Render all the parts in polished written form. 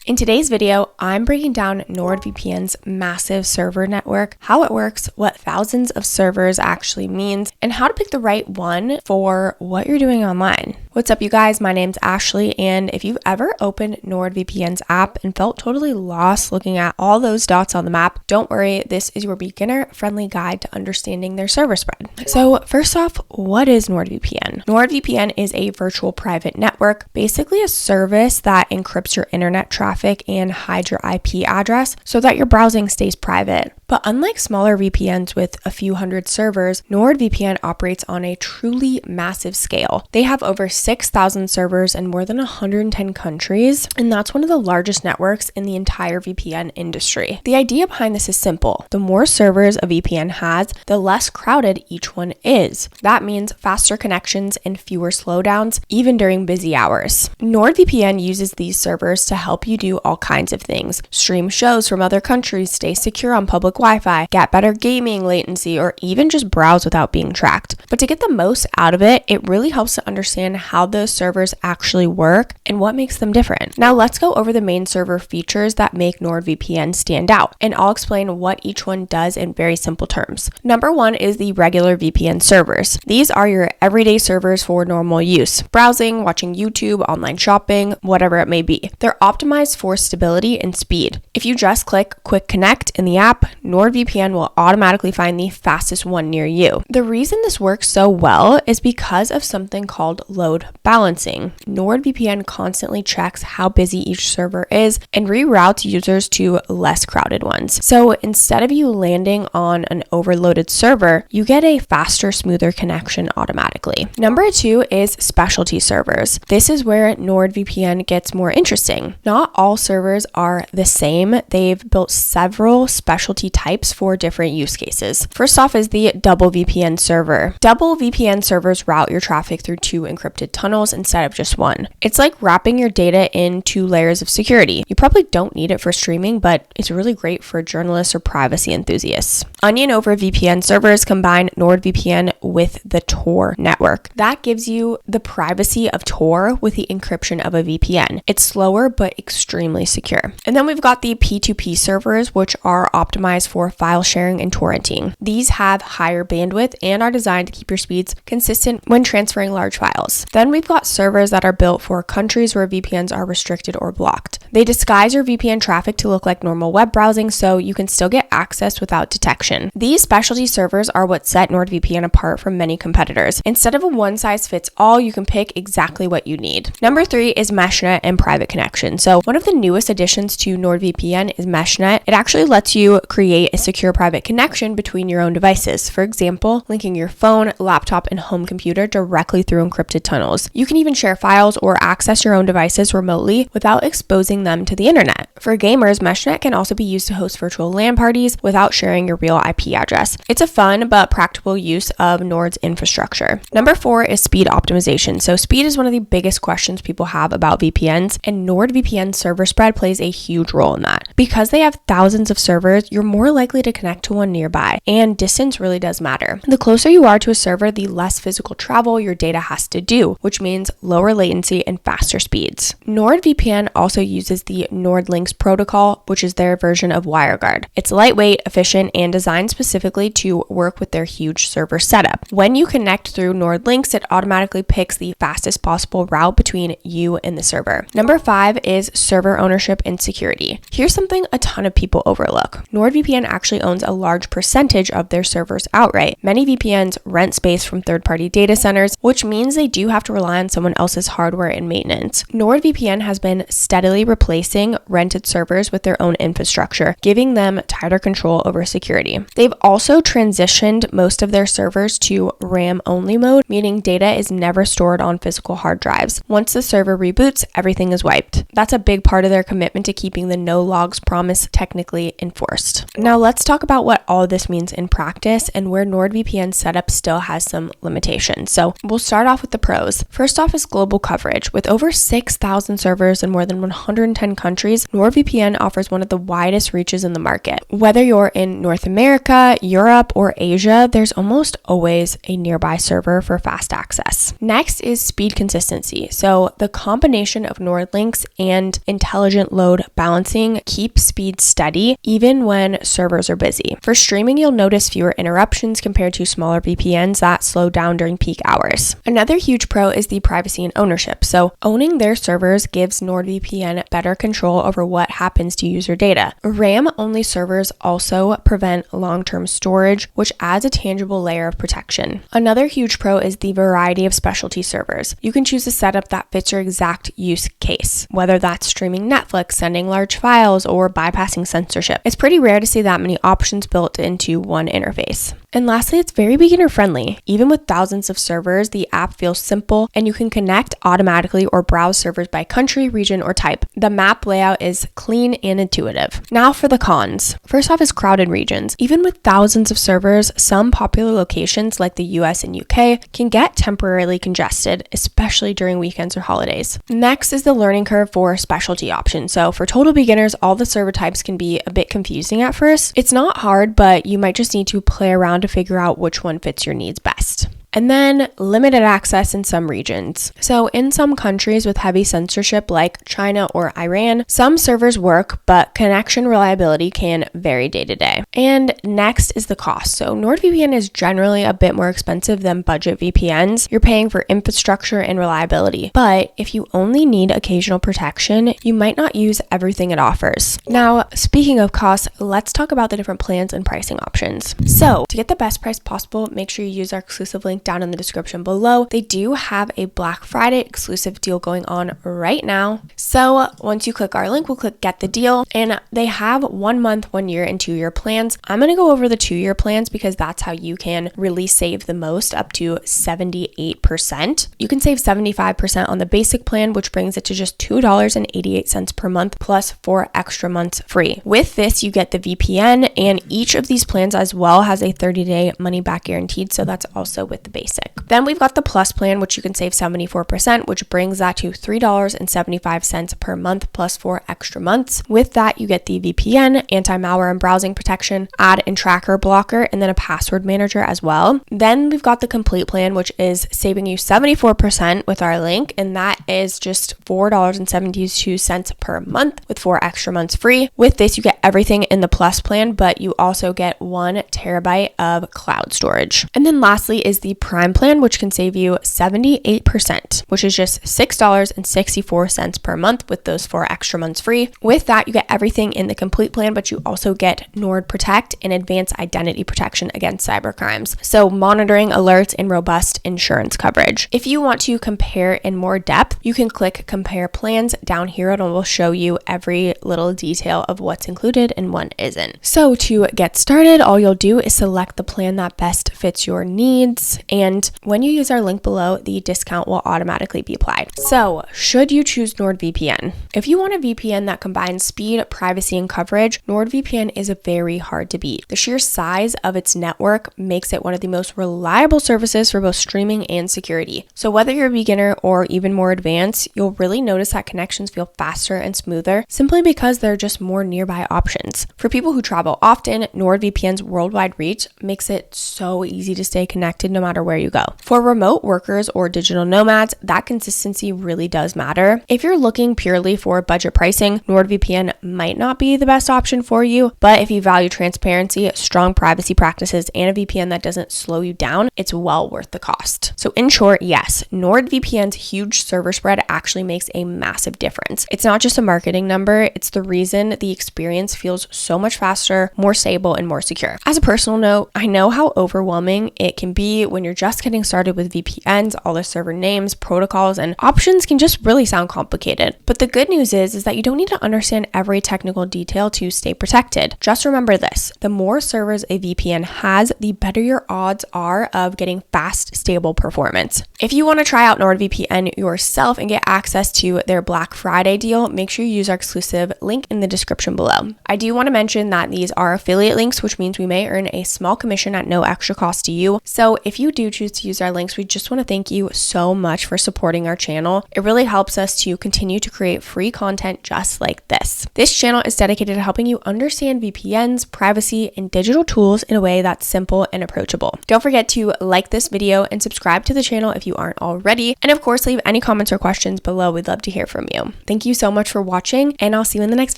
In today's video, I'm breaking down NordVPN's massive server network, how it works, what thousands of servers actually means, and how to pick the right one for what you're doing online. What's up, you guys? My name's Ashley, and if you've ever opened NordVPN's app and felt totally lost looking at all those dots on the map, don't worry, this is your beginner-friendly guide to understanding their server spread. So first off, what is NordVPN? NordVPN is a virtual private network, basically a service that encrypts your internet traffic and hides your IP address so that your browsing stays private. But unlike smaller VPNs with a few hundred servers, NordVPN operates on a truly massive scale. They have over 6,000 servers in more than 110 countries, and that's one of the largest networks in the entire VPN industry. The idea behind this is simple. The more servers a VPN has, the less crowded each one is. That means faster connections and fewer slowdowns, even during busy hours. NordVPN uses these servers to help you do all kinds of things. Stream shows from other countries, stay secure on public Wi-Fi, get better gaming latency, or even just browse without being tracked. But to get the most out of it, it really helps to understand how those servers actually work and what makes them different. Now let's go over the main server features that make NordVPN stand out, and I'll explain what each one does in very simple terms. Number one is the regular VPN servers. These are your everyday servers for normal use, browsing, watching YouTube, online shopping, whatever it may be. They're optimized for stability and speed. If you just click Quick Connect in the app, NordVPN will automatically find the fastest one near you. The reason this works so well is because of something called load balancing. NordVPN constantly checks how busy each server is and reroutes users to less crowded ones. So instead of you landing on an overloaded server, you get a faster, smoother connection automatically. Number two is specialty servers. This is where NordVPN gets more interesting. Not all servers are the same. They've built several specialty types for different use cases. First off is the double VPN server. Double VPN servers route your traffic through two encrypted tunnels instead of just one. It's like wrapping your data in two layers of security. You probably don't need it for streaming, but it's really great for journalists or privacy enthusiasts. Onion over VPN servers combine NordVPN with the Tor network. That gives you the privacy of Tor with the encryption of a VPN. It's slower but extremely secure. And then we've got the P2P servers, which are optimized for file sharing and torrenting. These have higher bandwidth and are designed to keep your speeds consistent when transferring large files. Then we've got servers that are built for countries where VPNs are restricted or blocked. They disguise your VPN traffic to look like normal web browsing so you can still get access without detection. These specialty servers are what set NordVPN apart from many competitors. Instead of a one-size-fits-all, you can pick exactly what you need. Number three is Meshnet and private connection. So one of the newest additions to NordVPN is Meshnet. It actually lets you create a secure private connection between your own devices. For example, linking your phone, laptop, and home computer directly through encrypted tunnels. You can even share files or access your own devices remotely without exposing them to the internet. For gamers, Meshnet can also be used to host virtual LAN parties without sharing your real IP address. It's a fun but practical use of Nord's infrastructure. Number four is speed optimization. So speed is one of the biggest questions people have about VPNs, and NordVPN server spread plays a huge role in that. Because they have thousands of servers, you're more likely to connect to one nearby, and distance really does matter. The closer you are to a server, the less physical travel your data has to do, which means lower latency and faster speeds. NordVPN also uses the NordLynx protocol, which is their version of WireGuard. It's lightweight, efficient, and designed specifically to work with their huge server setup. When you connect through NordLynx, it automatically picks the fastest possible route between you and the server. Number five is server ownership and security. Here's something a ton of people overlook. NordVPN actually owns a large percentage of their servers outright. Many VPNs rent space from third-party data centers, which means they do have to rely on someone else's hardware and maintenance. NordVPN has been steadily replacing rented servers with their own infrastructure, giving them tighter control over security. They've also transitioned most of their servers to RAM-only mode, meaning data is never stored on physical hard drives. Once the server reboots, everything is wiped. That's a big part of their commitment to keeping the no logs promise technically enforced. Now let's talk about what all of this means in practice and where NordVPN setup still has some limitations. So we'll start off with the pros. First off is global coverage. With over 6,000 servers in more than 110 countries, NordVPN offers one of the widest reaches in the market. Whether you're in North America, Europe, or Asia, there's almost always a nearby server for fast access. Next is speed consistency. So the combination of NordLynx and intelligent load balancing keeps speed steady even when servers are busy. For streaming, you'll notice fewer interruptions compared to smaller VPNs that slow down during peak hours. Another huge pro is the privacy and ownership. So owning their servers gives NordVPN better control over what happens to user data. RAM-only servers also prevent long-term storage, which adds a tangible layer of protection. Another huge pro is the variety of specialty servers. You can choose a setup that fits your exact use case, whether that's streaming Netflix, sending large files, or bypassing censorship. It's pretty rare to see that many options built into one interface. And lastly, it's very beginner friendly. Even with thousands of servers, the app feels simple and you can connect automatically or browse servers by country, region, or type. The map layout is clean and intuitive. Now for the cons. First off is crowded regions. Even with thousands of servers, some popular locations like the US and UK can get temporarily congested, especially during weekends or holidays. Next is the learning curve for specialty options. So for total beginners, all the server types can be a bit confusing at first. It's not hard, but you might just need to play around to figure out which one fits your needs best. And then limited access in some regions. So in some countries with heavy censorship like China or Iran, some servers work, but connection reliability can vary day to day. And next is the cost. So NordVPN is generally a bit more expensive than budget VPNs. You're paying for infrastructure and reliability. But if you only need occasional protection, you might not use everything it offers. Now, speaking of costs, let's talk about the different plans and pricing options. So to get the best price possible, make sure you use our exclusive link down in the description below. They do have a Black Friday exclusive deal going on right now. So once you click our link, we'll click get the deal, and they have 1 month, 1 year, and 2 year plans. I'm going to go over the 2 year plans because that's how you can really save the most, up to 78%. You can save 75% on the basic plan, which brings it to just $2.88 per month plus 4 extra months free. With this, you get the VPN, and each of these plans as well has a 30-day money back guaranteed. So that's also with the basic. Then we've got the plus plan, which you can save 74%, which brings that to $3.75 per month plus 4 extra months. With that, you get the VPN, anti-malware and browsing protection, ad and tracker blocker, and then a password manager as well. Then we've got the complete plan, which is saving you 74% with our link, and that is just $4.72 per month with 4 extra months free. With this, you get everything in the plus plan, but you also get 1 terabyte of cloud storage. And then lastly is the Prime plan, which can save you 78%, which is just $6.64 per month with those 4 extra months free. With that, you get everything in the complete plan, but you also get Nord Protect and advanced identity protection against cybercrimes. So monitoring, alerts, and robust insurance coverage. If you want to compare in more depth, you can click compare plans down here and it will show you every little detail of what's included and what isn't. So to get started, all you'll do is select the plan that best fits your needs. And when you use our link below, the discount will automatically be applied. So, should you choose NordVPN? If you want a VPN that combines speed, privacy, and coverage, NordVPN is very hard to beat. The sheer size of its network makes it one of the most reliable services for both streaming and security. So whether you're a beginner or even more advanced, you'll really notice that connections feel faster and smoother simply because there are just more nearby options. For people who travel often, NordVPN's worldwide reach makes it so easy to stay connected no matter where you go. For remote workers or digital nomads, that consistency really does matter. If you're looking purely for budget pricing, NordVPN might not be the best option for you, but if you value transparency, strong privacy practices, and a VPN that doesn't slow you down, it's well worth the cost. So in short, yes, NordVPN's huge server spread actually makes a massive difference. It's not just a marketing number, it's the reason the experience feels so much faster, more stable, and more secure. As a personal note, I know how overwhelming it can be when you're just getting started with VPNs. All the server names, protocols, and options can just really sound complicated. But the good news is that you don't need to understand every technical detail to stay protected. Just remember this: the more servers a VPN has, the better your odds are of getting fast, stable performance. If you want to try out NordVPN yourself and get access to their Black Friday deal, make sure you use our exclusive link in the description below. I do want to mention that these are affiliate links, which means we may earn a small commission at no extra cost to you. So if you do choose to use our links, we just want to thank you so much for supporting our channel. It really helps us to continue to create free content just like this. This channel is dedicated to helping you understand VPNs, privacy, and digital tools in a way that's simple and approachable. Don't forget to like this video and subscribe to the channel if you aren't already. And of course, leave any comments or questions below. We'd love to hear from you. Thank you so much for watching, and I'll see you in the next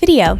video.